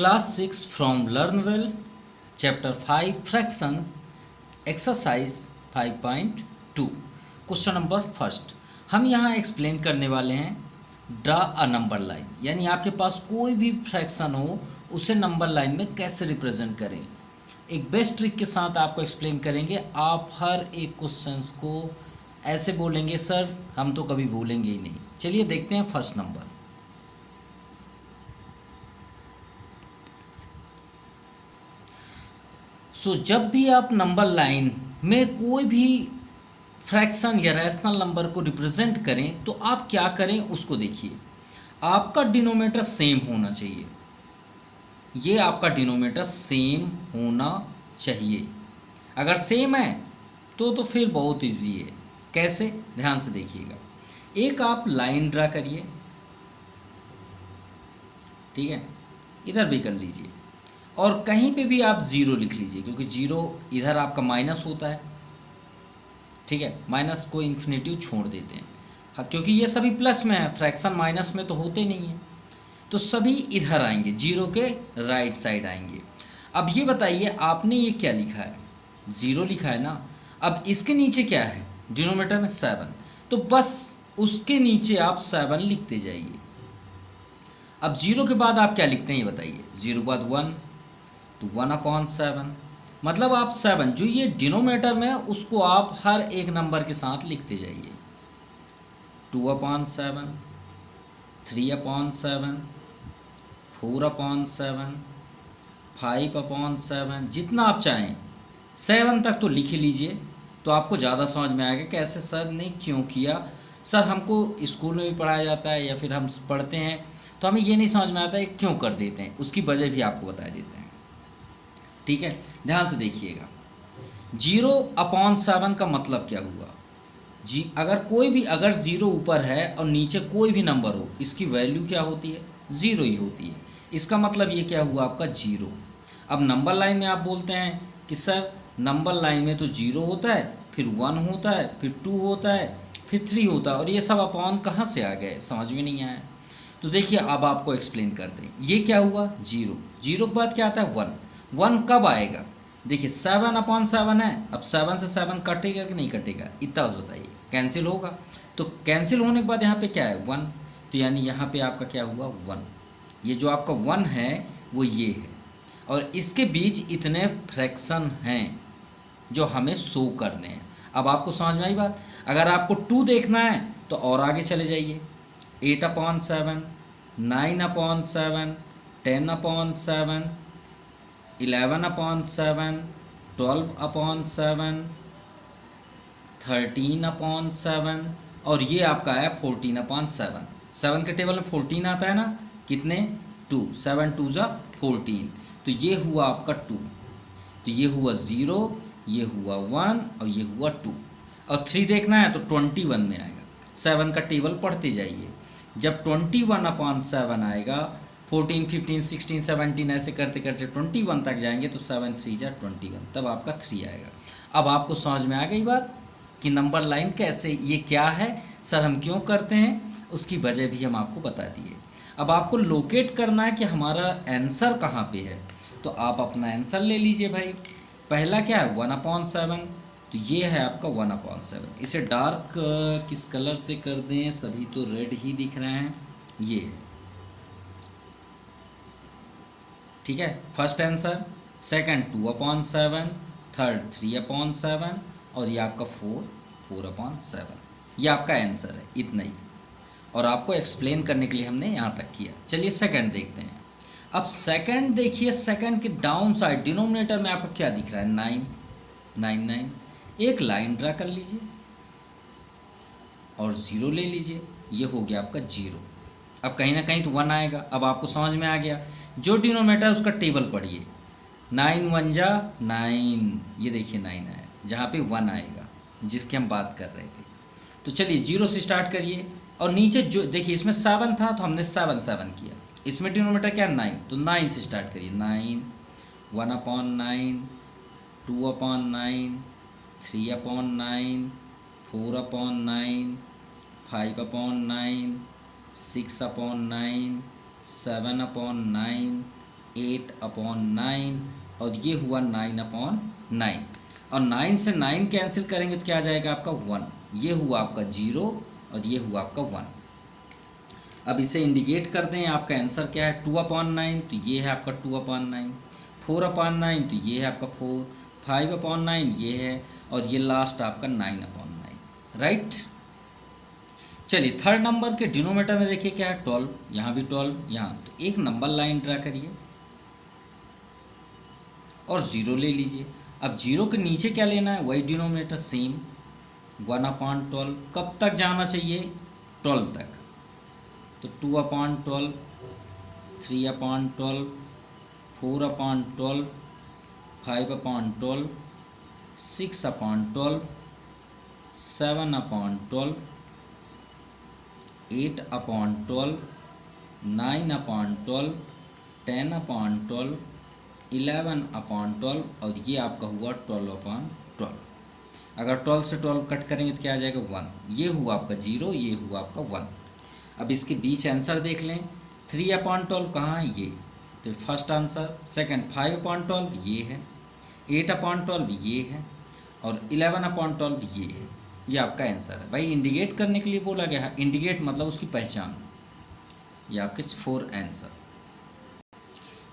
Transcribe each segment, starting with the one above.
Class 6 from Learnwell chapter 5 fractions exercise 5.2 question number first. हम यहाँ explain करने वाले हैं ड्रा अ नंबर लाइन, यानी आपके पास कोई भी फ्रैक्शन हो उसे नंबर लाइन में कैसे रिप्रेजेंट करें। एक बेस्ट ट्रिक के साथ आपको एक्सप्लेन करेंगे। आप हर एक क्वेश्चंस को ऐसे बोलेंगे सर हम तो कभी भूलेंगे ही नहीं। चलिए देखते हैं फर्स्ट नंबर। जब भी आप नंबर लाइन में कोई भी फ्रैक्शन या रैशनल नंबर को रिप्रेजेंट करें तो आप क्या करें उसको देखिए। आपका डिनोमिनेटर सेम होना चाहिए, ये आपका डिनोमिनेटर सेम होना चाहिए। अगर सेम है तो फिर बहुत इजी है। कैसे, ध्यान से देखिएगा। एक आप लाइन ड्रा करिए, ठीक है, इधर भी कर लीजिए और कहीं पे भी आप ज़ीरो लिख लीजिए, क्योंकि ज़ीरो इधर आपका माइनस होता है, ठीक है, माइनस को इन्फिनेटिव छोड़ देते हैं। हाँ, क्योंकि ये सभी प्लस में है, फ्रैक्शन माइनस में तो होते नहीं है, तो सभी इधर आएंगे, जीरो के राइट साइड आएंगे। अब ये बताइए आपने ये क्या लिखा है, ज़ीरो लिखा है ना। अब इसके नीचे क्या है, डिनोमिनेटर में 7, तो बस उसके नीचे आप 7 लिखते जाइए। अब जीरो के बाद आप क्या लिखते हैं ये बताइए। जीरो के बाद 1, तो 1/7, मतलब आप 7 जो ये डिनोमिनेटर में है उसको आप हर एक नंबर के साथ लिखते जाइए। 2/7, 3/7, 4/7, 5/7, जितना आप चाहें 7 तक तो लिख ही लीजिए। तो आपको ज़्यादा समझ में आएगा कैसे सर ने क्यों किया। सर हमको स्कूल में भी पढ़ाया जाता है या फिर हम पढ़ते हैं तो हमें ये नहीं समझ में आता है क्यों कर देते हैं, उसकी वजह भी आपको बता देते हैं, ठीक है। ध्यान से देखिएगा, 0/7 का मतलब क्या हुआ जी। अगर ज़ीरो ऊपर है और नीचे कोई भी नंबर हो, इसकी वैल्यू क्या होती है, ज़ीरो ही होती है। इसका मतलब ये क्या हुआ आपका, जीरो। अब नंबर लाइन में आप बोलते हैं कि सर नंबर लाइन में तो जीरो होता है, फिर 1 होता है, फिर 2 होता है, फिर 3 होता है, और ये सब अपॉन कहाँ से आ गए, समझ में नहीं आया। तो देखिए अब आपको एक्सप्लेन करते हैं। ये क्या हुआ, जीरो। जीरो के बाद क्या आता है, 1। 1 कब आएगा, देखिए 7/7 है। अब 7 से 7 कटेगा कि नहीं कटेगा, इतना बस बताइए। कैंसिल होगा, तो कैंसिल होने के बाद यहाँ पे क्या है, 1, तो यानी यहाँ पे आपका क्या हुआ, 1। ये जो आपका 1 है वो ये है, और इसके बीच इतने फ्रैक्शन हैं जो हमें शो करने हैं। अब आपको समझ में आई बात। अगर आपको 2 देखना है तो और आगे चले जाइए, 8/7, 9/7, 10/7, 11/7, 12/7, 13/7, और ये आपका है 14/7। 7 के टेबल में 14 आता है ना, कितने, 2, 7 2 जा 14, तो ये हुआ आपका 2, तो ये हुआ 0, ये हुआ 1 और ये हुआ 2। और 3 देखना है तो 21 में आएगा। 7 का टेबल पढ़ते जाइए, जब 21/7 आएगा, 14, 15, 16, 17 ऐसे करते करते 21 तक जाएंगे तो 7 3 जा 21, तब आपका 3 आएगा। अब आपको समझ में आ गई बात कि नंबर लाइन कैसे, ये क्या है सर, हम क्यों करते हैं, उसकी वजह भी हम आपको बता दिए। अब आपको लोकेट करना है कि हमारा आंसर कहाँ पे है, तो आप अपना आंसर ले लीजिए भाई। पहला क्या है, 1/7, तो ये है आपका 1/7। इसे डार्क किस कलर से कर दें, सभी तो रेड ही दिख रहे हैं, ये है, ठीक है, फर्स्ट आंसर। सेकंड 2/7, थर्ड 3/7, और ये आपका 4/7। ये आपका आंसर है, इतना ही। और आपको एक्सप्लेन करने के लिए हमने यहाँ तक किया। चलिए सेकंड देखते हैं। अब सेकंड देखिए, सेकंड के डाउन साइड डिनोमिनेटर में आपको क्या दिख रहा है, 9, 9 9। एक लाइन ड्रा कर लीजिए और 0 ले लीजिए, ये हो गया आपका 0। अब कहीं ना कहीं तो 1 आएगा। अब आपको समझ में आ गया, जो डिनोमिनेटर है उसका टेबल पढ़िए। 9 1 जा 9, ये देखिए 9 आया, जहाँ पे 1 आएगा जिसकी हम बात कर रहे थे। तो चलिए 0 से स्टार्ट करिए, और नीचे जो देखिए इसमें 7 था तो हमने 7 7 किया। इसमें डिनोमिनेटर क्या है, 9, तो 9 से स्टार्ट करिए। 9, 1/9, 2/9, 3/9, 4/9, 5/9, 6/9, 7/9, 8/9 और ये हुआ 9/9 और 9 से 9 कैंसिल करेंगे तो क्या आ जाएगा आपका 1। ये हुआ आपका 0 और ये हुआ आपका 1। अब इसे इंडिकेट कर दें, आपका आंसर क्या है 2/9 तो ये है आपका 2/9, 4/9 तो ये है आपका 4, 5/9 ये है और ये लास्ट आपका 9/9, राइट। चलिए थर्ड नंबर के डिनोमिनेटर में देखिए क्या है 12, यहाँ भी 12, यहाँ तो एक नंबर लाइन ड्रा करिए और 0 ले लीजिए। अब 0 के नीचे क्या लेना है, वही डिनोमिनेटर सेम 1/12। कब तक जाना चाहिए, 12 तक, तो 2/12, 3/12, 4/12, 5/12, 6/12, 7/12, 8/12, 9/12, 10/12, 11/12 और ये आपका हुआ 12/12। अगर 12 से 12 कट करेंगे तो क्या आ जाएगा 1। ये हुआ आपका 0, ये हुआ आपका 1। अब इसके बीच आंसर देख लें, 3/12 कहाँ है, ये तो फर्स्ट आंसर। सेकंड 5/12 ये है, 8/12 ये है और 11/12 ये है। ये आपका आंसर है भाई। इंडिकेट करने के लिए बोला गया है, इंडिकेट मतलब उसकी पहचान। ये आपके 4 आंसर।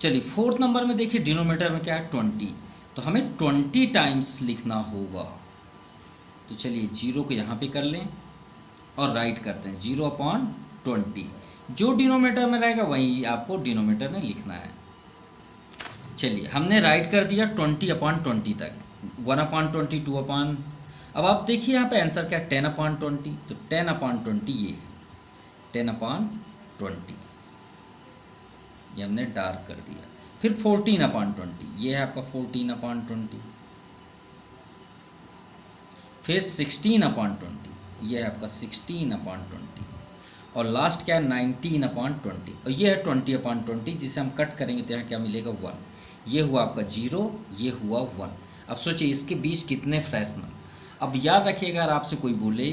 चलिए फोर्थ नंबर में देखिए डिनोमिनेटर में क्या है 20, तो हमें 20 टाइम्स लिखना होगा। तो चलिए 0 को यहाँ पे कर लें और राइट करते हैं 0/20। जो डिनोमिनेटर में रहेगा वही आपको डिनोमिनेटर में लिखना है। चलिए हमने राइट कर दिया 20/20 तक, 1/20, 2/। अब आप देखिए यहाँ पे आंसर क्या है 10/20, तो 10/20 ये है 10/20, ये हमने डार्क कर दिया। फिर 14/20 ये है आपका 14/20। फिर 16/20 ये है आपका 16/20 और लास्ट क्या है 19/20 और ये है 20/20, जिसे हम कट करेंगे तो यहाँ क्या मिलेगा 1। ये हुआ आपका 0, ये हुआ 1। अब सोचिए इसके बीच कितने फ्रैक्शनल। अब याद रखिएगा अगर आपसे कोई बोले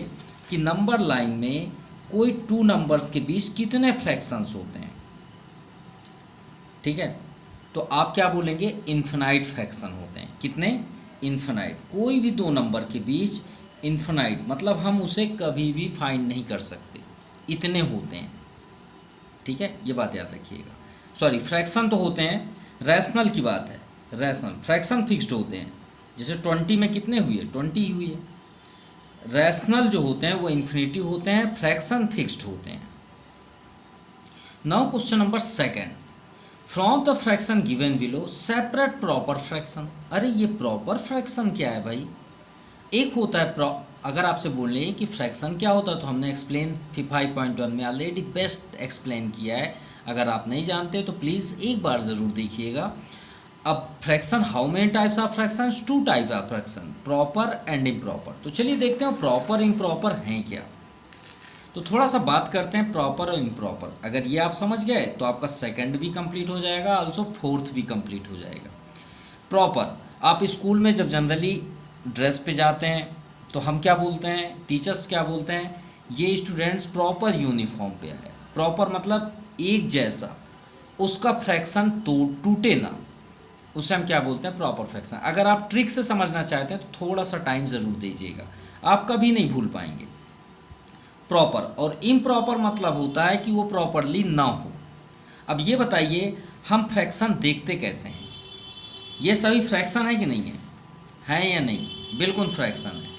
कि नंबर लाइन में कोई 2 नंबर्स के बीच कितने फ्रैक्शंस होते हैं, ठीक है, तो आप क्या बोलेंगे इन्फिनाइट फ्रैक्शन होते हैं। कितने, इन्फिनाइट। कोई भी 2 नंबर के बीच इन्फिनाइट मतलब हम उसे कभी भी फाइंड नहीं कर सकते, इतने होते हैं, ठीक है, ये बात याद रखिएगा। सॉरी फ्रैक्शन तो होते हैं, रैशनल की बात है, रैशनल फ्रैक्शन फिक्स्ड होते हैं। जैसे 20 में कितने हुए, 20 हुए। रैशनल जो होते हैं वो इन्फिनिटी होते हैं, फ्रैक्शन फिक्स्ड होते हैं। Now question number 2, from the fraction given below separate proper fraction. अरे ये प्रॉपर फ्रैक्शन क्या है भाई, एक होता है अगर आपसे बोले कि फ्रैक्शन क्या होता है तो हमने एक्सप्लेन 5.1 में ऑलरेडी बेस्ट एक्सप्लेन किया है। अगर आप नहीं जानते तो प्लीज़ एक बार ज़रूर देखिएगा। अब fraction, how many types of fractions, 2 type of fraction, proper and improper. तो चलिए देखते हैं प्रॉपर इम्प्रॉपर हैं क्या। तो थोड़ा सा बात करते हैं प्रॉपर और इम्प्रॉपर। अगर ये आप समझ गए तो आपका सेकंड भी कंप्लीट हो जाएगा, आल्सो फोर्थ भी कंप्लीट हो जाएगा। प्रॉपर, आप स्कूल में जब जनरली ड्रेस पे जाते हैं तो हम क्या बोलते हैं, टीचर्स क्या बोलते हैं, ये स्टूडेंट्स प्रॉपर यूनिफॉर्म पे आए। प्रॉपर मतलब एक जैसा, उसका फ्रैक्शन टूटे ना, उसे हम क्या बोलते हैं प्रॉपर फ्रैक्शन। अगर आप ट्रिक से समझना चाहते हैं तो थोड़ा सा टाइम ज़रूर दीजिएगा, आप कभी नहीं भूल पाएंगे। प्रॉपर और इम्प्रॉपर मतलब होता है कि वो प्रॉपरली ना हो। अब ये बताइए हम फ्रैक्शन देखते कैसे हैं, ये सभी फ्रैक्शन है कि नहीं है या नहीं, बिल्कुल फ्रैक्शन है,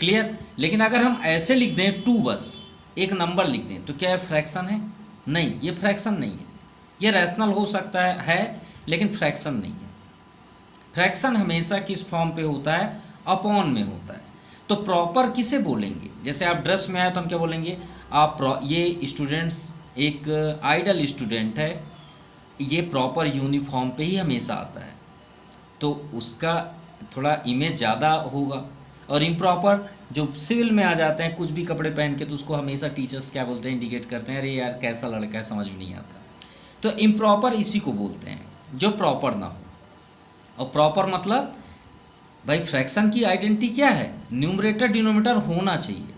क्लियर। लेकिन अगर हम ऐसे लिख दें 2 बस एक नंबर लिख दें तो क्या है, फ्रैक्शन है? नहीं, ये फ्रैक्शन नहीं है। ये रैशनल हो सकता है लेकिन फ्रैक्शन नहीं है। फ्रैक्शन हमेशा किस फॉर्म पे होता है, अपॉन में होता है। तो प्रॉपर किसे बोलेंगे, जैसे आप ड्रेस में आए तो हम क्या बोलेंगे, आप ये स्टूडेंट्स एक आइडल स्टूडेंट है, ये प्रॉपर यूनिफॉर्म पे ही हमेशा आता है, तो उसका थोड़ा इमेज ज़्यादा होगा। और इम्प्रॉपर जो सिविल में आ जाते हैं कुछ भी कपड़े पहन के, तो उसको हमेशा टीचर्स क्या बोलते हैं, इंडिकेट करते हैं, अरे यार कैसा लड़का है, समझ में नहीं आता। तो इम्प्रॉपर इसी को बोलते हैं जो प्रॉपर ना हो। और प्रॉपर मतलब भाई फ्रैक्शन की आइडेंटिटी क्या है, न्यूमरेटर डिनोमिनेटर होना चाहिए।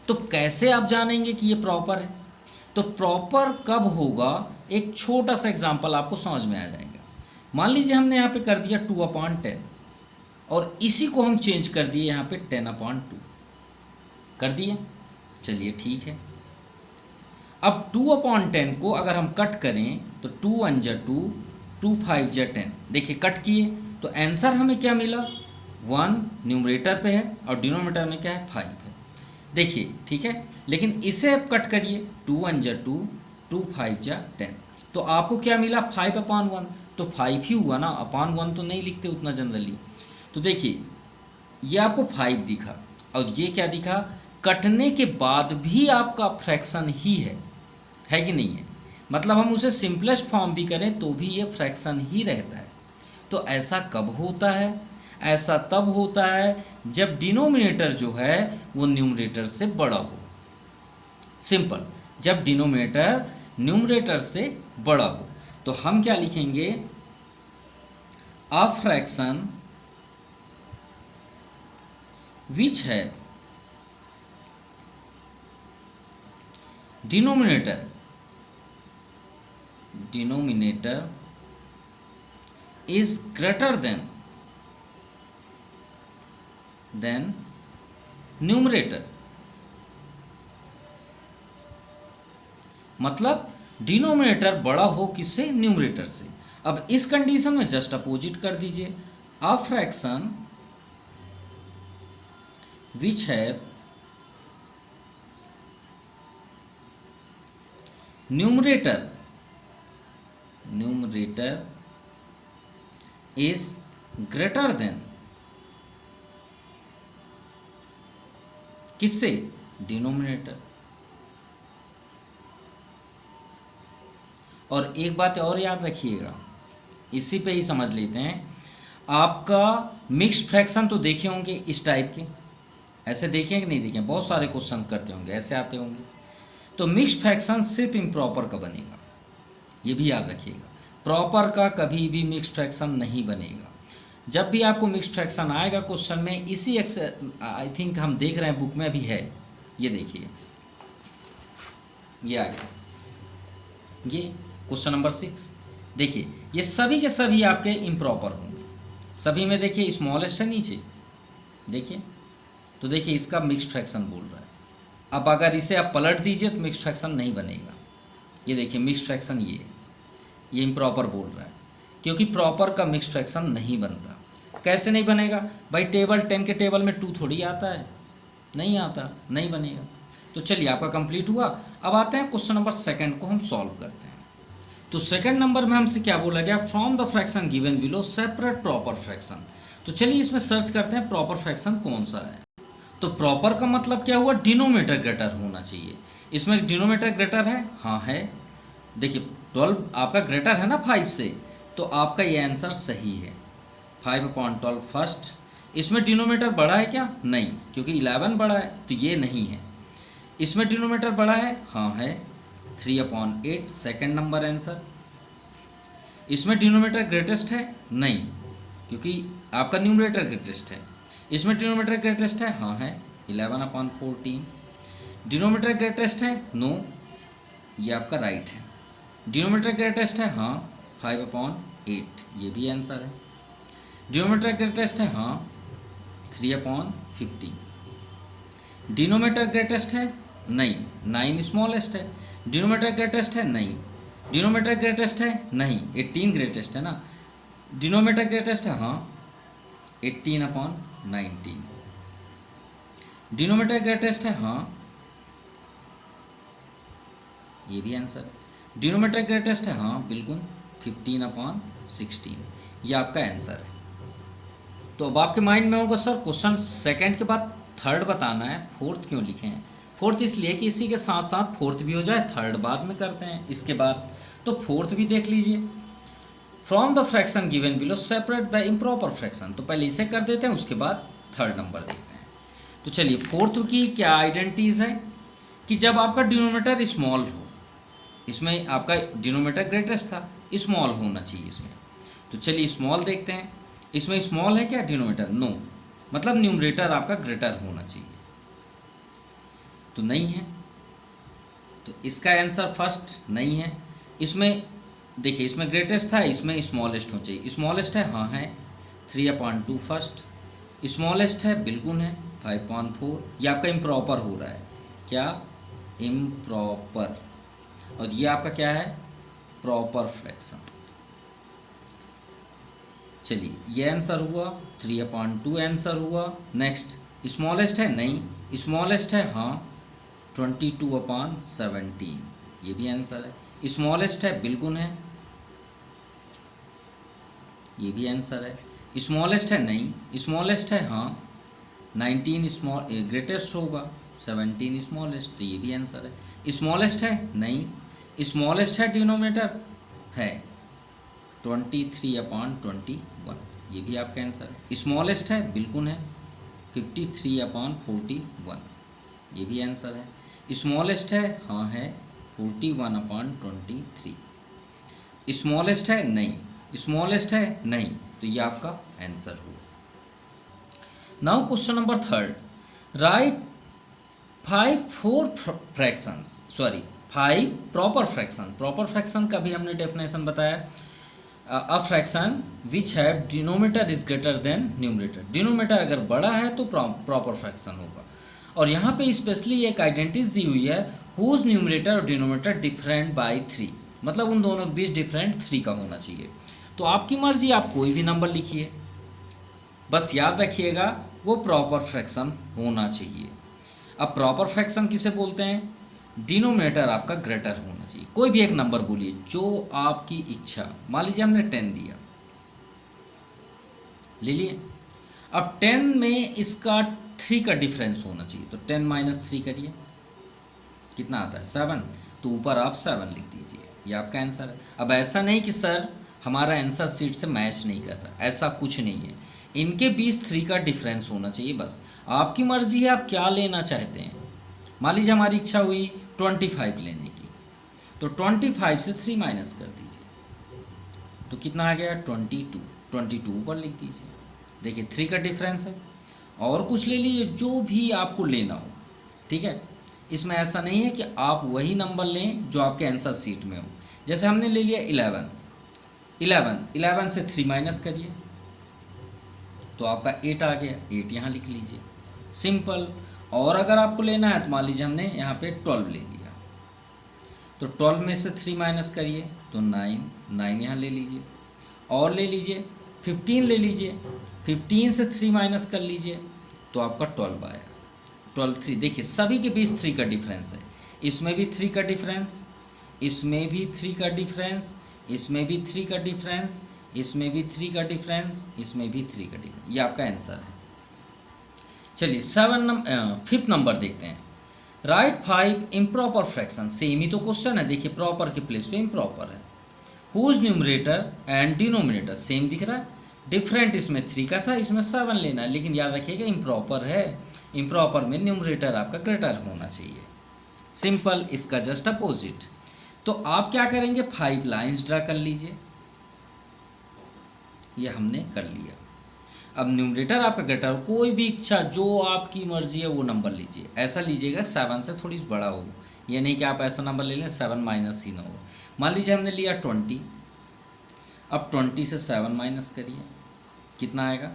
तो कैसे आप जानेंगे कि ये प्रॉपर है, तो तो प्रॉपर कब होगा, एक छोटा सा एग्जांपल आपको समझ में आ जाएगा। मान लीजिए हमने यहाँ पे कर दिया 2/10 और इसी को हम चेंज कर दिए यहाँ पे 10/2 कर दिए। चलिए ठीक है, अब 2/10 को अगर हम कट करें तो 2 1 जा 2, 2 5 जा 10, देखिए कट किए तो आंसर हमें क्या मिला, 1 न्यूमरेटर पे है और डिनोमिनेटर में क्या है, 5 है। देखिए ठीक है, लेकिन इसे अब कट करिए, 2 1 जा 2, 2 5 जा 10, तो आपको क्या मिला, 5/1, तो 5 ही हुआ ना, अपॉन 1 तो नहीं लिखते उतना जनरली। तो देखिए ये आपको 5 दिखा और ये क्या दिखा, कटने के बाद भी आपका फ्रैक्शन ही है कि नहीं है, मतलब हम उसे सिंपलेस्ट फॉर्म भी करें तो भी ये फ्रैक्शन ही रहता है। तो ऐसा कब होता है, ऐसा तब होता है जब डिनोमिनेटर जो है वो न्यूमरेटर से बड़ा हो। सिंपल, जब डिनोमिनेटर न्यूमरेटर से बड़ा हो तो हम क्या लिखेंगे, अ फ्रैक्शन विच है denominator is greater than numerator, मतलब डिनोमिनेटर बड़ा हो किससे, न्यूमरेटर से। अब इस कंडीशन में जस्ट अपोजिट कर दीजिए, अ फ्रैक्शन विच है न्यूमरेटर is greater than किससे, डिनोमिनेटर। और एक बात और याद रखिएगा, इसी पे ही समझ लेते हैं, आपका मिक्स्ड फ्रैक्शन तो देखे होंगे इस टाइप के, ऐसे देखे हैं कि नहीं देखे, बहुत सारे क्वेश्चन करते होंगे ऐसे आते होंगे। तो मिक्स्ड फ्रैक्शन सिर्फ इम्प्रॉपर का बनेगा, ये भी याद रखिएगा, प्रॉपर का कभी भी मिक्स्ड फ्रैक्शन नहीं बनेगा। जब भी आपको मिक्स्ड फ्रैक्शन आएगा क्वेश्चन में, इसी आई थिंक हम देख रहे हैं बुक में भी है, ये देखिए ये आ गया, ये क्वेश्चन नंबर 6, देखिए ये सभी के सभी आपके इम्प्रॉपर होंगे, सभी में देखिए स्मॉलेस्ट है नीचे, देखिए तो देखिए इसका मिक्स्ड फ्रैक्शन बोल रहा है। अब अगर इसे आप पलट दीजिए तो मिक्स्ड फ्रैक्शन नहीं बनेगा, ये देखिए मिक्स्ड फ्रैक्शन ये इम्प्रॉपर बोल रहा है, क्योंकि प्रॉपर का मिक्स्ड फ्रैक्शन नहीं बनता। कैसे नहीं बनेगा भाई, टेबल 10 के टेबल में 2 थोड़ी आता है, नहीं आता, नहीं बनेगा। तो चलिए आपका कंप्लीट हुआ। अब आते हैं क्वेश्चन नंबर 2 को हम सॉल्व करते हैं। तो सेकंड नंबर में हमसे क्या बोला गया, from the fraction given below separate proper fraction. तो चलिए इसमें सर्च करते हैं प्रॉपर फ्रैक्शन कौन सा है। तो प्रॉपर का मतलब क्या हुआ, डिनोमिनेटर ग्रेटर होना चाहिए। इसमें डिनोमिनेटर ग्रेटर है, हाँ है, देखिए 12 आपका ग्रेटर है ना 5 से, तो आपका ये आंसर सही है, 5/12 फर्स्ट। इसमें डिनोमिनेटर बड़ा है क्या, नहीं, क्योंकि 11 बड़ा है तो ये नहीं है। इसमें डिनोमिनेटर बड़ा है, हाँ है, 3/8 सेकेंड नंबर आंसर। इसमें डिनोमिनेटर ग्रेटेस्ट है, नहीं, क्योंकि आपका न्यूमरेटर ग्रेटेस्ट है। इसमें डिनोमिनेटर ग्रेटेस्ट है, हाँ है, 11/14। डिनोमिनेटर ग्रेटेस्ट है, नो, ये आपका राइट है। डिनोमिनेटर ग्रेटेस्ट है, हाँ, 5/8, ये भी आंसर है। डिनोमिनेटर ग्रेटेस्ट है, हाँ, 3/50। डिनोमिनेटर ग्रेटेस्ट है, नहीं, 9 स्मॉलेस्ट है। डिनोमिनेटर ग्रेटेस्ट है, नहीं। डिनोमिनेटर ग्रेटेस्ट है, नहीं, 18 ग्रेटेस्ट है ना। डिनोमिनेटर ग्रेटेस्ट है, हाँ, 18/19। डिनोमिनेटर ग्रेटेस्ट है, हाँ, ये भी आंसर है। डिनोमिनेटर ग्रेटेस्ट है, हाँ बिल्कुल, 15/16, ये आपका आंसर है। तो अब आपके माइंड में होगा सर क्वेश्चन सेकंड के बाद थर्ड बताना है, फोर्थ क्यों लिखे हैं। फोर्थ इसलिए कि इसी के साथ साथ फोर्थ भी हो जाए, थर्ड बाद में करते हैं इसके बाद। तो फोर्थ भी देख लीजिए, from the fraction given below separate the improper fraction. तो पहले इसे कर देते हैं, उसके बाद थर्ड नंबर देखते हैं। तो चलिए फोर्थ की क्या आइडेंटिटीज़ है कि जब आपका डिनोमिनेटर स्मॉल हो, इसमें आपका डिनोमिनेटर ग्रेटेस्ट था, स्मॉल होना चाहिए इसमें। तो चलिए स्मॉल देखते हैं, इसमें स्मॉल है क्या डिनोमिनेटर, नो, मतलब न्यूमरेटर आपका ग्रेटर होना चाहिए, तो नहीं है। तो इसका आंसर फर्स्ट नहीं है। इसमें देखिए, इसमें ग्रेटेस्ट था, इसमें स्मॉलेस्ट हो चाहिए। स्मॉलेस्ट है, हाँ है, 3/2 फर्स्ट। स्मॉलेस्ट है, बिल्कुल है, 5/4। ये आपका इम्प्रॉपर हो रहा है, क्या, इम्प्रॉपर। और ये आपका क्या है, प्रॉपर फ्रैक्शन। चलिए, ये आंसर हुआ, 3/2 आंसर हुआ। नेक्स्ट, स्मॉलेस्ट है, नहीं। स्मॉलेस्ट है, हाँ, 22/17, ये भी आंसर है। स्मॉलेस्ट है, बिल्कुल है, ये भी आंसर है। स्मॉलेस्ट है, नहीं। स्मॉलेस्ट है, हाँ, 19 स्मॉल ग्रेटेस्ट होगा, 17 स्मॉलेस्ट, तो ये भी आंसर है। स्मॉलेस्ट है, नहीं। स्मॉलेस्ट है, डिनोमिनेटर है, 23/21, ये भी आपका आंसर है। स्मॉलेस्ट है, बिल्कुल है, 53/41, ये भी आंसर है। स्मॉलेस्ट है, हाँ है, 41/23। स्मॉलेस्ट है, नहीं। स्मॉलेस्ट है, नहीं, तो ये आपका आंसर हुआ। Now question number 3, right 5 proper fraction. Proper fraction का भी हमने डेफिनेशन बताया, a fraction which have denominator is greater than numerator. Denominator अगर बड़ा है तो प्रॉपर फ्रैक्शन होगा। और यहाँ पे स्पेशली एक आइडेंटिटीज दी हुई है, हुज न्यूमरेटर और डिनोमिनेटर डिफरेंट बाय 3, मतलब उन दोनों के बीच डिफरेंट 3 का होना चाहिए। तो आपकी मर्जी, आप कोई भी नंबर लिखिए, बस याद रखिएगा वो प्रॉपर फ्रैक्शन होना चाहिए। अब प्रॉपर फ्रैक्शन किसे बोलते हैं, डिनोमिनेटर आपका ग्रेटर होना चाहिए। कोई भी एक नंबर बोलिए जो आपकी इच्छा, मान लीजिए हमने 10 दिया, ले लिए। अब 10 में इसका 3 का डिफरेंस होना चाहिए, तो 10 - 3 करिए, कितना आता है, 7, तो ऊपर आप 7 लिख दीजिए, ये आपका आंसर है। अब ऐसा नहीं कि सर हमारा आंसर सीट से मैच नहीं कर रहा, ऐसा कुछ नहीं है, इनके बीच 3 का डिफरेंस होना चाहिए, बस आपकी मर्जी है आप क्या लेना चाहते हैं। मान लीजिए हमारी इच्छा हुई 25 लेने की, तो 25 से 3 माइनस कर दीजिए, तो कितना आ गया, 22 ऊपर लिख दीजिए। देखिए 3 का डिफरेंस है। और कुछ ले लीजिए जो भी आपको लेना हो, ठीक है। इसमें ऐसा नहीं है कि आप वही नंबर लें जो आपके आंसर सीट में हो। जैसे हमने ले लिया 11 से 3 माइनस करिए, तो आपका 8 आ गया, 8 यहाँ लिख लीजिए, सिंपल। और अगर आपको लेना है तो मान लीजिए हमने यहाँ पे 12 ले लिया, तो 12 में से 3 माइनस करिए, तो 9 यहाँ ले लीजिए। और ले लीजिए 15 ले लीजिए, 15 से 3 माइनस कर लीजिए, तो आपका 12 आया, 12 3। देखिए सभी के बीच 3 का डिफरेंस है, इसमें भी 3 का डिफरेंस, इसमें भी 3 का डिफरेंस, इसमें भी 3 का डिफरेंस, इसमें भी 3 का डिफरेंस, इसमें भी 3 का डिफरेंस, ये आपका आंसर है। चलिए 5th नंबर देखते हैं, राइट 5 इम्प्रॉपर फ्रैक्शन। सेम ही तो क्वेश्चन है, देखिए प्रॉपर के प्लेस पे इम्प्रॉपर है। Whose numerator and denominator same दिख रहा है, डिफरेंट इसमें 3 का था, इसमें 7 लेना है, लेकिन याद रखिएगा इम्प्रॉपर है, इम्प्रॉपर में न्यूमरेटर आपका ग्रेटर होना चाहिए, सिंपल, इसका जस्ट अपोजिट। तो आप क्या करेंगे, 5 लाइन्स ड्रा कर लीजिए, ये हमने कर लिया। अब न्यूमरेटर आपका ग्रेटर, कोई भी इच्छा जो आपकी मर्जी है वो नंबर लीजिए। ऐसा लीजिएगा 7 से थोड़ी बड़ा हो, ये नहीं कि आप ऐसा नंबर ले लें 7 माइनस ही ना हो। मान लीजिए हमने लिया 20, अब 20 से 7 माइनस करिए, कितना आएगा,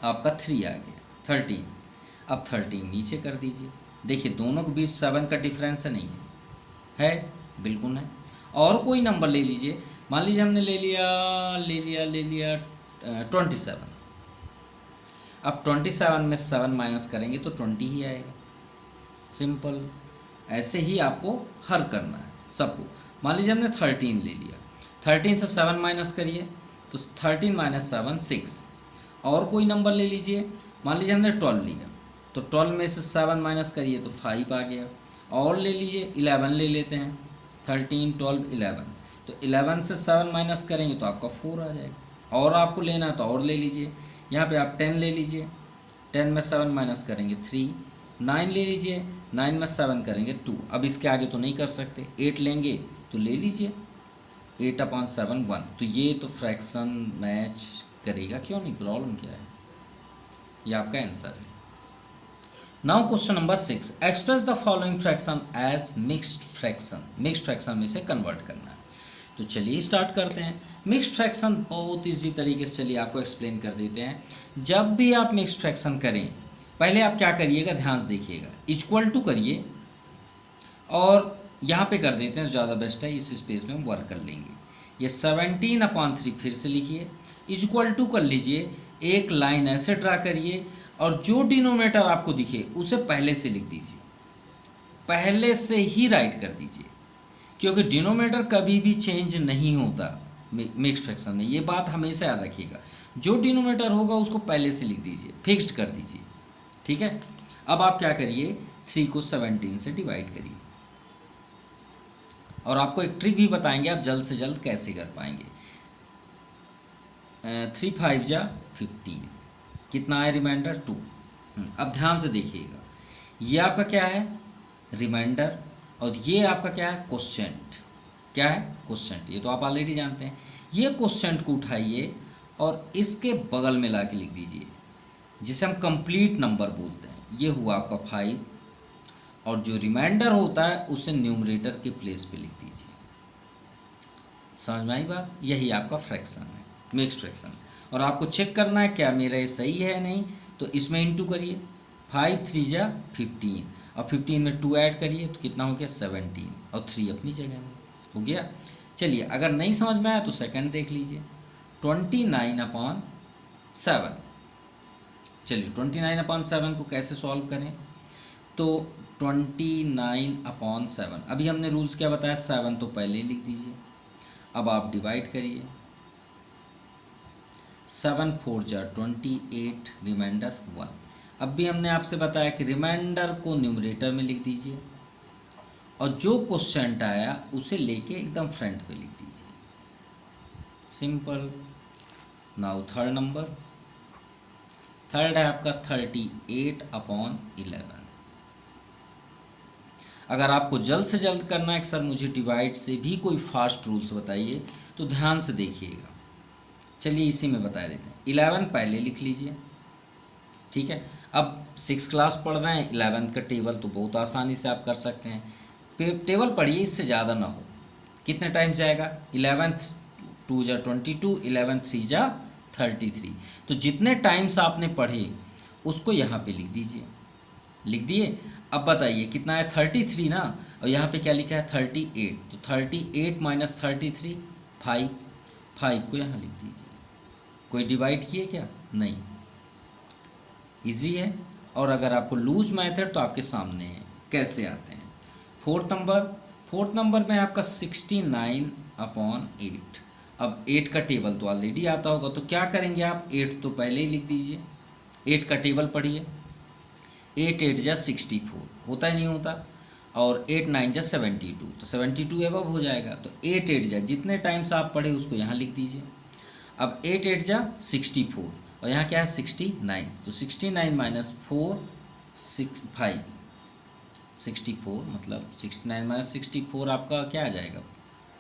आपका 3 आ गया, 13। अब 13 नीचे कर दीजिए, देखिए दोनों के बीच 7 का डिफरेंस है, नहीं है, बिल्कुल है। और कोई नंबर ले लीजिए, मान लीजिए हमने ले लिया 27। अब 27 में 7 माइनस करेंगे तो 20 ही आएगा, सिंपल। ऐसे ही आपको हल करना है सबको। मान लीजिए हमने 13 ले लिया, 13 से 7 माइनस करिए, तो 13 - 7 6। और कोई नंबर ले लीजिए, मान लीजिए हमने 12 लिया, तो 12 में से 7 माइनस करिए तो 5 आ गया। और ले लीजिए 11 ले लेते हैं, 13 12 11, तो 11 से 7 माइनस करेंगे तो आपका 4 आ जाएगा। और आपको लेना है तो और ले लीजिए, यहाँ पे आप 10 ले लीजिए, 10 में 7 माइनस करेंगे 3, 9 ले लीजिए, 9 में 7 करेंगे 2। अब इसके आगे तो नहीं कर सकते, 8 लेंगे तो ले लीजिए, 8/7 1। तो ये तो फ्रैक्शन मैच करेगा, क्यों नहीं, प्रॉब्लम क्या है, ये आपका आंसर है। Now question number 6, express the following fraction as mixed fraction. Mixed fraction में से कन्वर्ट करना है। तो चलिए स्टार्ट करते हैं। मिक्स्ड फ्रैक्शन बहुत ईजी तरीके से चलिए आपको एक्सप्लेन कर देते हैं। जब भी आप मिक्स्ड फ्रैक्शन करें, पहले आप क्या करिएगा, ध्यान से देखिएगा, इक्वल टू करिए और यहाँ पे कर देते हैं, ज़्यादा बेस्ट है, इस स्पेस में हम वर्क कर लेंगे। ये 17/3 फिर से लिखिए, इक्वल टू कर लीजिए, एक लाइन ऐसे ड्रा करिए और जो डिनोमिनेटर आपको दिखे उसे पहले से लिख दीजिए, पहले से ही राइट कर दीजिए, क्योंकि डिनोमिनेटर कभी भी चेंज नहीं होता मिक्स्ड फ्रैक्शन में, ये बात हमेशा याद रखिएगा। जो डिनोमिनेटर होगा उसको पहले से लिख दीजिए, फिक्स्ड कर दीजिए, ठीक है। अब आप क्या करिए, 3 को 17 से डिवाइड करिए और आपको एक ट्रिक भी बताएंगे आप जल्द से जल्द कैसे कर पाएंगे। 3 5 जा 15, कितना है रिमाइंडर 2। अब ध्यान से देखिएगा, ये आपका क्या है, रिमाइंडर, और ये आपका क्या है, क्वोशिएंट। क्या है, क्वोशिएंट, ये तो आप ऑलरेडी जानते हैं। ये क्वोशिएंट को उठाइए और इसके बगल में ला के लिख दीजिए, जिसे हम कंप्लीट नंबर बोलते हैं। ये हुआ आपका 5, और जो रिमाइंडर होता है उसे न्यूमरेटर के प्लेस पे लिख दीजिए। समझ में आई बात? यही आपका फ्रैक्शन है, मिक्स्ड फ्रैक्शन। और आपको चेक करना है क्या मेरा ये सही है या नहीं, तो इसमें इंटू करिए, 5 3 जा 15, और 15 में 2 ऐड करिए तो कितना हो गया, 17, और 3 अपनी जगह में हो गया। चलिए, अगर नहीं समझ में आया तो सेकंड देख लीजिए, 29/7। चलिए 29/7 को कैसे सॉल्व करें, तो 29/7, अभी हमने रूल्स क्या बताया, 7 तो पहले ही लिख दीजिए। अब आप डिवाइड करिए, 7 4 जा 28, रिमाइंडर 1। अब भी हमने आपसे बताया कि रिमाइंडर को न्यूमरेटर में लिख दीजिए और जो क्वोशिएंट आया उसे लेके एकदम फ्रंट पे लिख दीजिए, simple. Now third number, third है आपका 38/11। अगर आपको जल्द से जल्द करना है कि सर मुझे डिवाइड से भी कोई फास्ट रूल्स बताइए, तो ध्यान से देखिएगा। चलिए इसी में बता देते हैं, 11 पहले लिख लीजिए, ठीक है। अब 6 क्लास पढ़ रहे हैं, 11 का टेबल तो बहुत आसानी से आप कर सकते हैं। टेबल पढ़िए, इससे ज़्यादा ना हो। कितने टाइम जाएगा, 11 2 जा 22, 11 3 जा 33। तो जितने टाइम्स आपने पढ़े उसको यहाँ पे लिख दीजिए, लिख दिए। अब बताइए कितना है, 33 ना, और यहाँ पे क्या लिखा है, 38। तो 38 माइनस 33 5 को यहाँ लिख दीजिए। कोई डिवाइड किए क्या, नहीं, इजी है। और अगर आपको लूज मेथड तो आपके सामने है कैसे आते हैं। फोर्थ नंबर में आपका 69/8। अब 8 का टेबल तो ऑलरेडी आता होगा, तो क्या करेंगे आप, 8 तो पहले ही लिख दीजिए। 8 का टेबल पढ़िए, 8 8 जा 64, होता ही नहीं होता, और 8 9 जा 72, तो 72 एबव हो जाएगा। तो 8 8 जा जितने टाइम्स आप पढ़े उसको यहाँ लिख दीजिए। अब 8 8 जा 64, और यहाँ क्या है 69, तो 69 माइनस 4 5 64, मतलब 69 माइनस 64 आपका क्या आ जाएगा,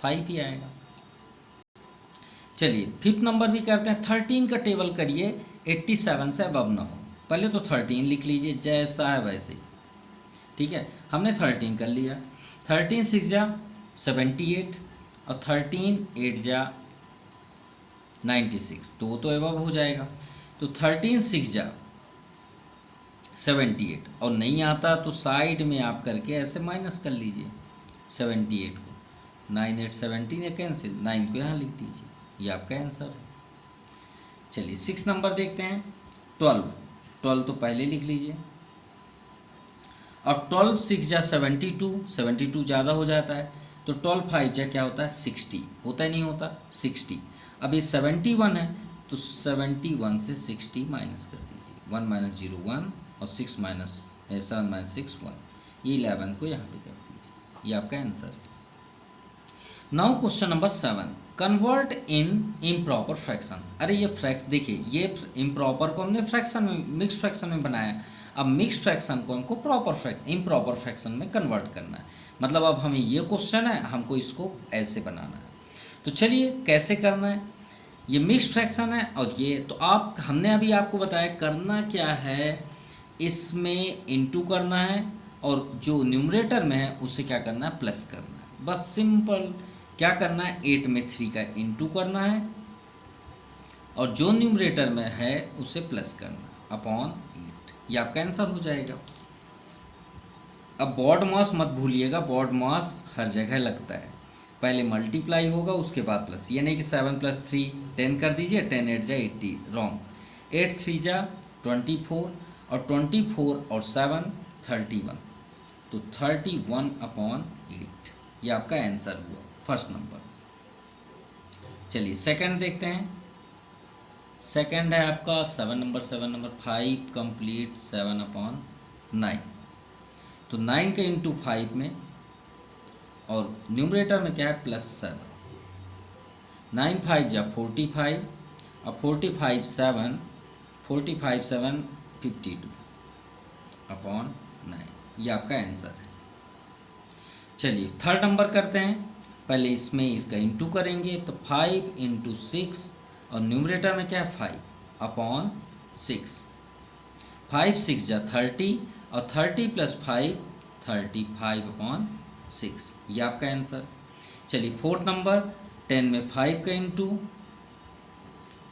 5 ही आएगा। चलिए फिफ्थ नंबर भी करते हैं। 13 का टेबल करिए, 87 से अबव ना हो। पहले तो 13 लिख लीजिए, जैसा है वैसे ही, ठीक है। हमने 13 कर लिया, 13 6 जा 78, और 13 8 जा 96, तो वो तो एबव हो जाएगा। तो 13 6 जा 78, और नहीं आता तो साइड में आप करके ऐसे माइनस कर लीजिए 78 को, 9 8 17 या कैंसिल, 9 को यहाँ लिख दीजिए, ये आपका आंसर है। चलिए 6 नंबर देखते हैं, 12 तो पहले लिख लीजिए। अब 12 6 जा 72 ज़्यादा हो जाता है, तो 12 5 जा क्या होता है 60, होता ही नहीं होता 60। अब ये 71 है, तो 71 से 60 माइनस कर दीजिए, 1 माइनस 0 1, और 7 माइनस 6 1, ये 11 को यहाँ पे कर दीजिए, ये आपका आंसर है। Now question number 7, convert in improper fraction. अरे ये फ्रैक्स देखिए, ये इम्प्रॉपर को हमने फ्रैक्शन में, मिक्स फ्रैक्शन में बनाया। अब मिक्स फ्रैक्शन को हमको इम्प्रॉपर फ्रैक्शन में कन्वर्ट करना है। मतलब अब हमें ये क्वेश्चन है, हमको इसको ऐसे बनाना है। तो चलिए कैसे करना है, ये मिक्स फ्रैक्शन है और ये तो हमने अभी आपको बताया करना क्या है इसमें इंटू करना है और जो न्यूमरेटर में है उसे क्या करना है, प्लस करना है। बस सिंपल क्या करना है, 8 में 3 का इंटू करना है और जो न्यूमरेटर में है उसे प्लस करना है अपॉन 8। ये आपका आंसर हो जाएगा। अब बॉड मास मत भूलिएगा, बॉड मास हर जगह लगता है, पहले मल्टीप्लाई होगा उसके बाद प्लस। ये नहीं कि 7 + 3 10 कर दीजिए, 10 8 जा 80, रॉन्ग। 8 3 जा 24 और 24 और 7 31, तो 31/8 ये आपका आंसर हुआ फर्स्ट नंबर। चलिए सेकंड देखते हैं। सेकंड है आपका 7 नंबर 5 कंप्लीट 7/9। तो 9 के इंटू 5 में और न्यूमरेटर में क्या है, +7। 9 5 जा 45 और 45 7 52/9 ये आपका आंसर है। चलिए थर्ड नंबर करते हैं। पहले इसमें इसका इंटू करेंगे तो 5 × 6 और न्यूमरेटर में क्या है 5/6। 5 6 जा 30 और 30 + 5 35/6 ये आपका आंसर। चलिए फोर्थ नंबर 10 में 5 का इंटू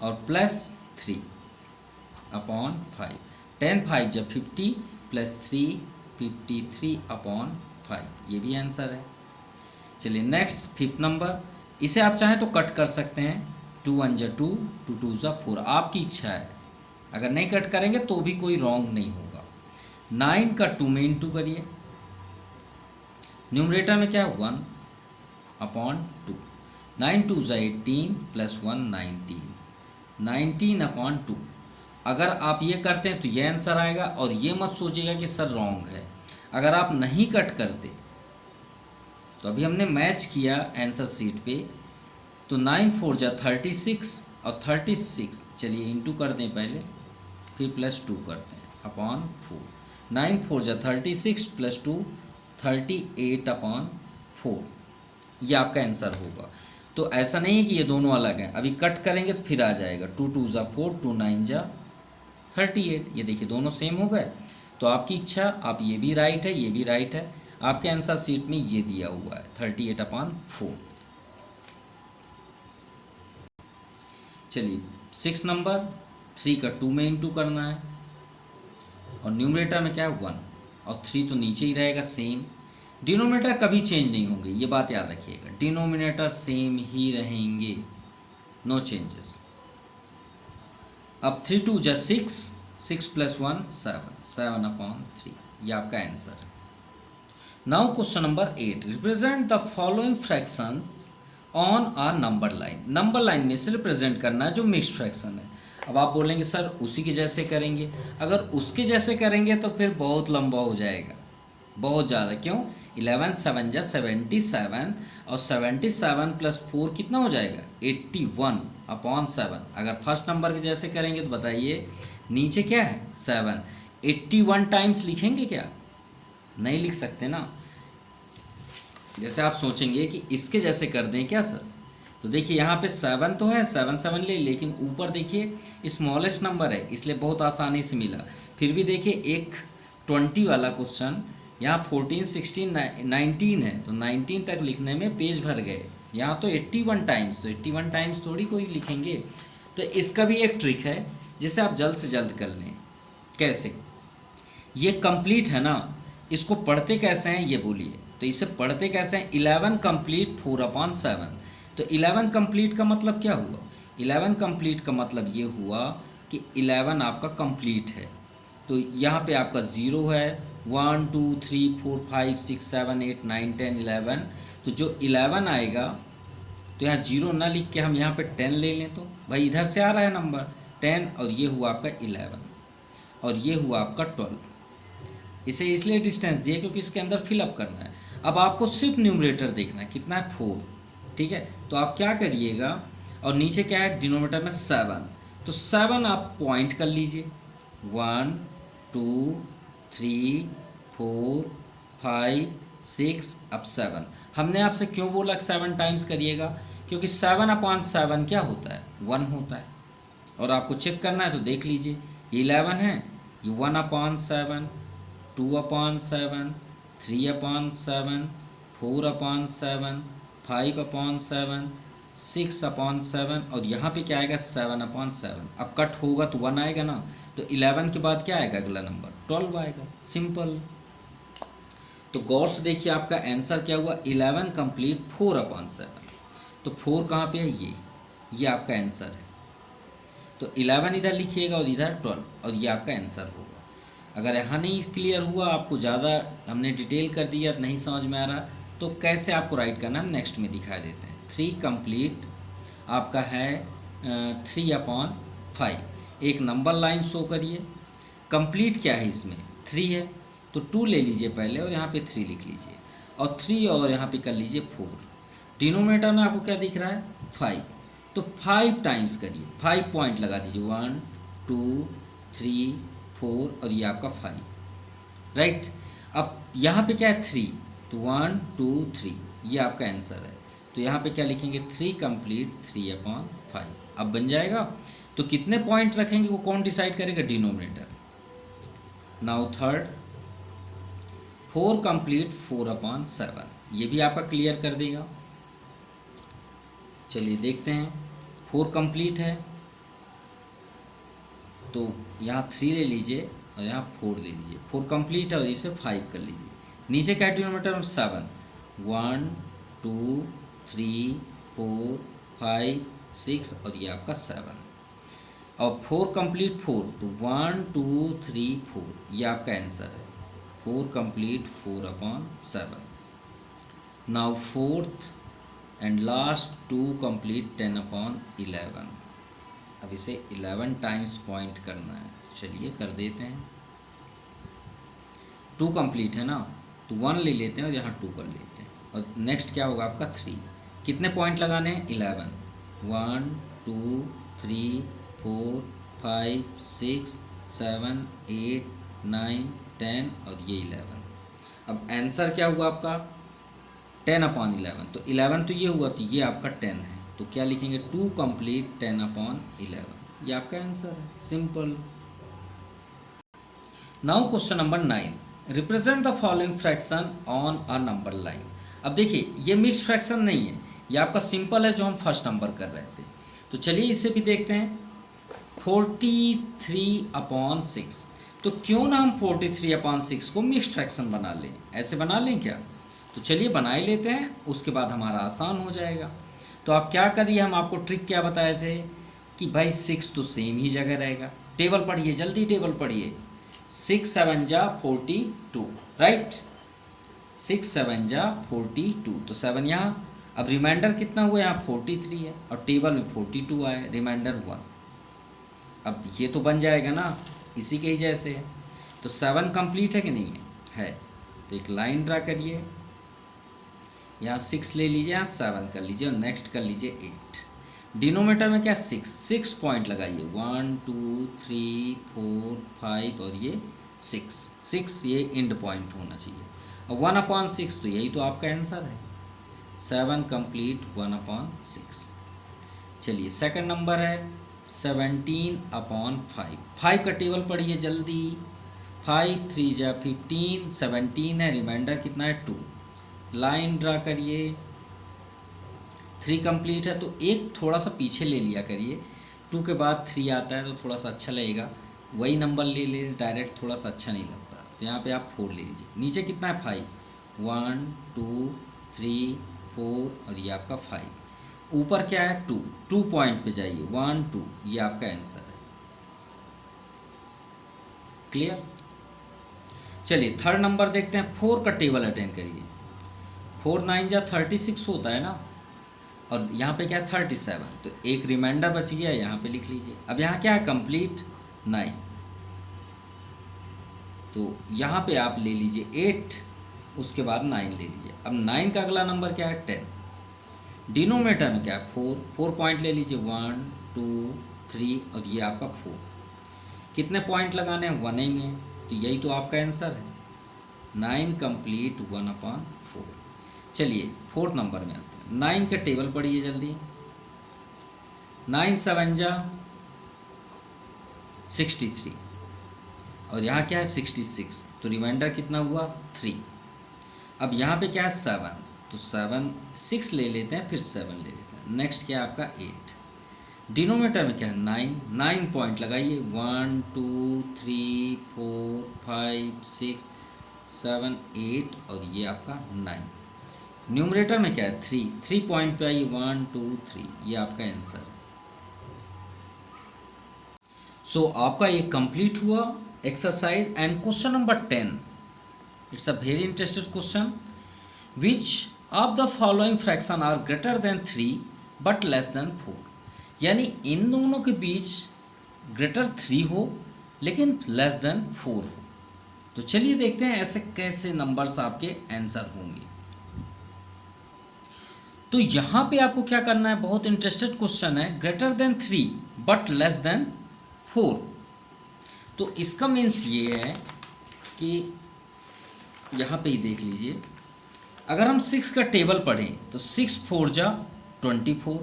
और +3/5। 10 5 जा 50 + 3 53/5 ये भी आंसर है। चलिए नेक्स्ट फिफ्थ नंबर, इसे आप चाहें तो कट कर सकते हैं। 2 1 जा 2 2 2 जा 4, आपकी इच्छा है। अगर नहीं कट करेंगे तो भी कोई रॉन्ग नहीं होगा। 9 का 2 में इंटू करिए, न्यूमरेटर में क्या है 1/2। 9 2 जा 18 + 1 19 19/2। अगर आप ये करते हैं तो ये आंसर आएगा। और ये मत सोचिएगा कि सर रॉन्ग है। अगर आप नहीं कट करते तो अभी हमने मैच किया आंसर शीट पे, तो 9 4 जा 36 और 36, चलिए इंटू कर दें पहले फिर +2 करते हैं /4। 9 4 जा 36 + 2 38/4 ये आपका आंसर होगा। तो ऐसा नहीं है कि ये दोनों अलग हैं, अभी कट करेंगे तो फिर आ जाएगा 2 2 जा 4 2 9 जा 38। ये देखिए दोनों सेम हो गए। तो आपकी इच्छा, आप ये भी राइट है ये भी राइट है। आपके आंसर शीट में ये दिया हुआ है 38/4। चलिए 6 नंबर 3 का 2 में इंटू करना है और न्यूमरेटर में क्या है 1 और 3 तो नीचे ही रहेगा सेम। डिनोमिनेटर कभी चेंज नहीं होंगे, ये बात याद रखिएगा। डिनोमिनेटर सेम ही रहेंगे, नो चेंजेस। अब 3 2 जा 6 6 + 1 7 7/3 ये आपका आंसर है। Now question number 8, represent the following fractions on a number line. Number line में से रिप्रेजेंट करना है जो मिक्स्ड फ्रैक्शन है। अब आप बोलेंगे सर उसी के जैसे करेंगे। अगर उसके जैसे करेंगे तो फिर बहुत लंबा हो जाएगा, बहुत ज़्यादा। क्यों? 11 7 जा 77 और 77 + 4 कितना हो जाएगा 81/7। अगर फर्स्ट नंबर के जैसे करेंगे तो बताइए नीचे क्या है 7, 81 टाइम्स लिखेंगे क्या? नहीं लिख सकते ना। जैसे आप सोचेंगे कि इसके जैसे कर दें क्या सर, तो देखिए यहाँ पे 7 तो है, 7 7 ले, लेकिन ऊपर देखिए स्मॉलेस्ट नंबर है इसलिए बहुत आसानी से मिला। फिर भी देखिए एक 20 वाला क्वेश्चन, यहाँ 14 16 19 है तो 19 तक लिखने में पेज भर गए। यहाँ तो 81 टाइम्स, तो 81 टाइम्स थोड़ी कोई लिखेंगे। तो इसका भी एक ट्रिक है जिसे आप जल्द से जल्द कर लें। कैसे? ये कंप्लीट है ना, इसको पढ़ते कैसे हैं ये बोलिए। तो इसे पढ़ते कैसे हैं, 11 कंप्लीट 4/7। तो 11 कंप्लीट का मतलब क्या हुआ? 11 कंप्लीट का मतलब ये हुआ कि 11 आपका कंप्लीट है। तो यहाँ पे आपका 0 है, 1 2 3 4 5 6 7 8 9 10 11। तो जो 11 आएगा तो यहाँ 0 ना लिख के हम यहाँ पे 10 ले लें, तो भाई इधर से आ रहा है नंबर 10 और ये हुआ आपका 11 और ये हुआ आपका 12। इसे इसलिए डिस्टेंस दिया क्योंकि इसके अंदर फिलअप करना है। अब आपको सिर्फ न्यूमरेटर देखना है, कितना है 4, ठीक है। तो आप क्या करिएगा, और नीचे क्या है डिनोमिनेटर में 7, तो 7 आप पॉइंट कर लीजिए, 1 2 3 4 5 6 अब 7। हमने आपसे क्यों बोला 7 टाइम्स करिएगा? क्योंकि 7/7 क्या होता है 1 होता है। और आपको चेक करना है तो देख लीजिए, ये 11 है, ये 1/7, 2/7, 3/7, 4/7, 5/7, 6/7 और यहाँ पे क्या आएगा 7/7। अब कट होगा तो 1 आएगा ना, तो 11 के बाद क्या आएगा अगला नंबर 12 आएगा। सिंपल। तो गौर से देखिए आपका आंसर क्या हुआ 11 कंप्लीट 4/7। तो 4 कहाँ पे है, ये आपका आंसर है। तो 11 इधर लिखिएगा और इधर 12 और ये आपका आंसर होगा। अगर यहाँ नहीं क्लियर हुआ, आपको ज़्यादा हमने डिटेल कर दिया, नहीं समझ में आ रहा, तो कैसे आपको राइट करना हम नेक्स्ट में दिखा देते हैं। 3 कंप्लीट आपका है 3/5। एक नंबर लाइन शो करिए। कंप्लीट क्या है इसमें 3 है, तो 2 ले लीजिए पहले और यहाँ पे 3 लिख लीजिए और 3 और यहाँ पे कर लीजिए 4। डिनोमिनेटर में आपको क्या दिख रहा है 5, तो 5 टाइम्स करिए, 5 पॉइंट लगा दीजिए 1 2 3 4 और ये आपका 5, राइट। अब यहाँ पे क्या है 3, तो 1 2 3 ये आपका आंसर है। तो यहाँ पे क्या लिखेंगे 3 कंप्लीट 3/5। अब बन जाएगा। तो कितने पॉइंट रखेंगे वो कौन डिसाइड करेगा, डिनोमिनेटर। नाउ थर्ड 4 कंप्लीट 4/7, ये भी आपका क्लियर कर देगा। चलिए देखते हैं। 4 कंप्लीट है तो यहाँ 3 ले लीजिए और यहाँ 4 ले लीजिए। 4 कंप्लीट है और इसे 5 कर लीजिए। नीचे क्या डिनोमिनेटर में 7, 1 2 3 4 5 6 और ये आपका 7। और 4 कंप्लीट 4, तो 1 2 3 4 ये आपका आंसर है। 4 complete 4/7। Now fourth and last 2 complete 10/11। अब इसे 11 टाइम्स पॉइंट करना है। चलिए कर देते हैं। 2 कंप्लीट है ना, तो 1 ले लेते हैं और यहाँ 2 कर लेते हैं और नेक्स्ट क्या होगा आपका 3। कितने पॉइंट लगाने हैं 11, 1 2 3 4 5 6 7 8 9 10 और ये 11। अब आंसर क्या हुआ आपका 10/11। तो 11 तो ये हुआ, तो ये आपका 10 है। तो क्या लिखेंगे 2 कंप्लीट 10/11, ये आपका आंसर है। Simple. Now question number 9, represent the following fraction on a number line. अब देखिए ये मिक्स फ्रैक्शन नहीं है, ये आपका सिंपल है जो हम फर्स्ट नंबर कर रहे थे। तो चलिए इसे भी देखते हैं। 43/6। तो क्यों ना हम 43/6 को मिक्स फ्रैक्शन बना लें, ऐसे बना लें क्या। तो चलिए बना ही लेते हैं, उसके बाद हमारा आसान हो जाएगा। तो आप क्या करिए, हम आपको ट्रिक क्या बताए थे कि भाई 6 तो सेम ही जगह रहेगा। टेबल पढ़िए, जल्दी टेबल पढ़िए। 6 7 जा 42, राइट। 6 7 जा 42, तो 7 यहाँ। अब रिमाइंडर कितना हुआ, यहाँ 43 है और टेबल में 42 आया, रिमाइंडर 1। अब ये तो बन जाएगा ना, इसी के ही जैसे है। तो 7 कंप्लीट है कि नहीं है। तो एक लाइन ड्रा करिए, यहाँ 6 ले लीजिए, यहाँ 7 कर लीजिए और नेक्स्ट कर लीजिए 8। डिनोमीटर में क्या 6 पॉइंट लगाइए, 1 2 3 4 5 और ये 6 ये एंड पॉइंट होना चाहिए। और 1/6 तो यही तो आपका आंसर है। 7 कंप्लीट 1/6। चलिए सेकंड नंबर है 17/5। 5 का टेबल पढ़िए जल्दी। 5 3 जा 15, 17 है, रिमाइंडर कितना है 2। लाइन ड्रा करिए। 3 कंप्लीट है तो एक थोड़ा सा पीछे ले लिया करिए, 2 के बाद 3 आता है तो थोड़ा सा अच्छा लगेगा। वही नंबर ले डायरेक्ट थोड़ा सा अच्छा नहीं लगता, तो यहाँ पे आप 4 ले लीजिए। नीचे कितना है 5, 1 2 3 4 और ये आपका 5। ऊपर क्या है 2 पॉइंट पे जाइए, 1 2 ये आपका आंसर है। क्लियर। चलिए थर्ड नंबर देखते हैं। 4 का टेबल अटेंड करिए। 4 9 जा 36 होता है ना, और यहाँ पे क्या है 37, तो एक रिमाइंडर बच गया, यहाँ पे लिख लीजिए। अब यहाँ क्या है कंप्लीट 9, तो यहाँ पे आप ले लीजिए 8, उसके बाद 9 ले लीजिए। अब 9 का अगला नंबर क्या है 10। डिनोमिनेटर में क्या है 4 पॉइंट ले लीजिए, 1 2 3 और ये आपका 4। कितने पॉइंट लगाने हैं 1 ही है, तो यही तो आपका आंसर है। 9 कंप्लीट 1/4। चलिए फोर्थ नंबर में आते हैं। 9 के टेबल पढ़िए जल्दी। 9 7 जा 63, और यहाँ क्या है 66, तो रिमाइंडर कितना हुआ 3। अब यहाँ पे क्या है 7, तो 7 6 ले लेते हैं, फिर 7 ले लेते हैं। नेक्स्ट क्या है आपका 8। डिनोमिनेटर में क्या है 9, 9 पॉइंट लगाइए, 1 2 3 4 5 6 7 8 और ये आपका 9। न्यूमरेटर में क्या है 3, 3 पॉइंट पे आइए, 1 2 3, ये आपका आंसर है। सो आपका ये कंप्लीट हुआ exercise. And question number 10, it's a very interested question. Which of the following fraction are greater than 3 but less than 4? यानी इन दोनों के बीच ग्रेटर 3 हो लेकिन लेस देन 4 हो। तो चलिए देखते हैं ऐसे कैसे नंबर्स आपके आंसर होंगे। तो यहाँ पे आपको क्या करना है, बहुत इंटरेस्टेड क्वेश्चन है, greater than 3 but less than 4। तो इसका मीन्स ये है कि यहाँ पे ही देख लीजिए, अगर हम 6 का टेबल पढ़ें तो 6 4 जा 24,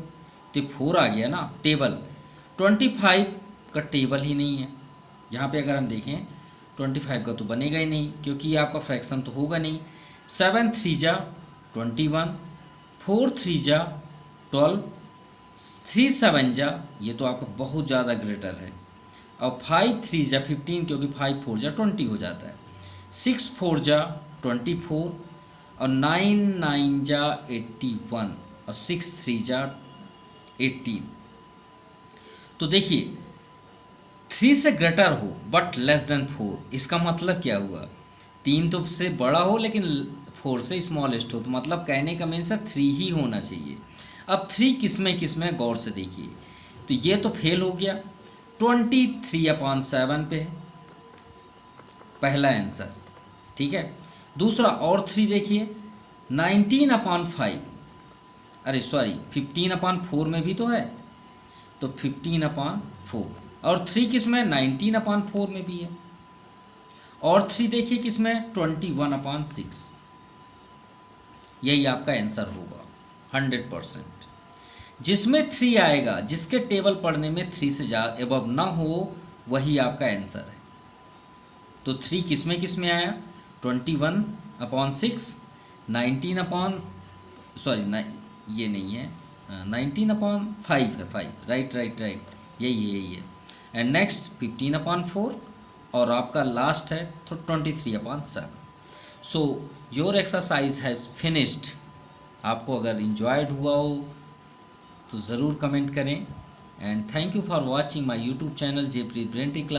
तो 4 आ गया ना टेबल। 25 का टेबल ही नहीं है यहाँ पे, अगर हम देखें 25 का तो बनेगा ही नहीं क्योंकि ये आपका फ्रैक्शन तो होगा नहीं। 7 3 जा 21, 4 3 जा 12, 3 7 जा, ये तो आपका बहुत ज़्यादा ग्रेटर है। और 5 3 जा 15 क्योंकि 5 4 जा 20 हो जाता है। 6 4 जा 24 और 9 9 जा 81 और 6 3 जा 18। तो देखिए 3 से ग्रेटर हो बट लेस देन 4, इसका मतलब क्या हुआ, 3 तो से बड़ा हो लेकिन 4 से स्मॉलेस्ट हो, तो मतलब कहने का मीन्स है 3 ही होना चाहिए। अब 3 किस में गौर से देखिए, तो ये तो फेल हो गया, 23/7 पे है पहला आंसर, ठीक है। दूसरा और 3 देखिए 19/5, अरे सॉरी 15/4 में भी तो है, तो 15/4। और 3 किस में 19/4 में भी है। और 3 देखिए किस में 21/6। यही आपका आंसर होगा 100%। जिसमें 3 आएगा, जिसके टेबल पढ़ने में 3 से ज़्यादा एबव ना हो, वही आपका आंसर है। तो 3 किस में आया 21/6, 19 ये नहीं है 19/5 है, 5 राइट, यही है। एंड नेक्स्ट 15/4 और आपका लास्ट है तो 23/7। So your exercise has finished. आपको अगर इंजॉयड हुआ हो तो ज़रूर कमेंट करें। And thank you for watching my YouTube channel Jepreet brain tree class.